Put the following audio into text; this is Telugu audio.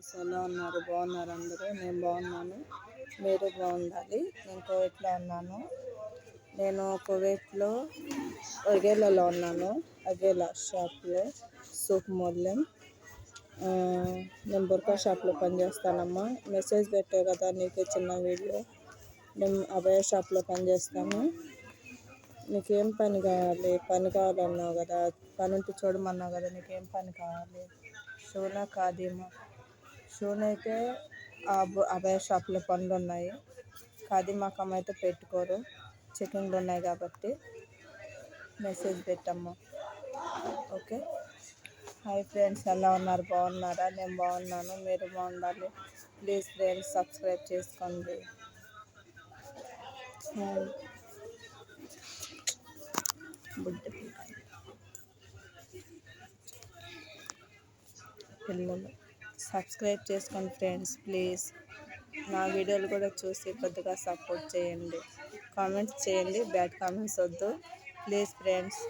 ఫ్రెండ్స్, ఎలా ఉన్నారు? బాగున్నారు అందరూ? నేను బాగున్నాను, మీరు బాగుండాలి. నేను కువైట్లో ఉన్నాను. నేను కువైట్లో అగేలాలో ఉన్నాను. అగేలా షాప్లో సూప్ మొల్లెం. నేను బుర్కా షాప్లో పనిచేస్తానమ్మా. మెసేజ్ పెట్టావు కదా, నీకు చిన్న వీడియో. నేను అభయ షాప్లో పనిచేస్తాను. నీకేం పని కావాలి? పని కావాలన్నావు కదా, పని ఉంటే చూడమన్నావు కదా, నీకేం పని కావాలి? షూనా ఖాదీమా? షూన్ అయితే అభయ షాప్లో పనులు ఉన్నాయి. ఖాదీమా కమ్ అయితే పెట్టుకోరు, చెకింగ్లు ఉన్నాయి కాబట్టి. మెసేజ్ పెట్టమ్మా. ఓకే. హాయ్ ఫ్రెండ్స్, ఎలా ఉన్నారు? బాగున్నారా? నేను బాగున్నాను, మీరు బాగుండాలి. ప్లీజ్ ఫ్రెండ్స్, సబ్స్క్రైబ్ చేసుకోండి. పిల్లలు సబ్స్క్రైబ్ చేసుకోండి ఫ్రెండ్స్, ప్లీజ్. నా వీడియోలు కూడా చూసి కొద్దిగా సపోర్ట్ చేయండి. కామెంట్స్ చేయండి, బ్యాడ్ కామెంట్స్ వద్దు ప్లీజ్ ఫ్రెండ్స్.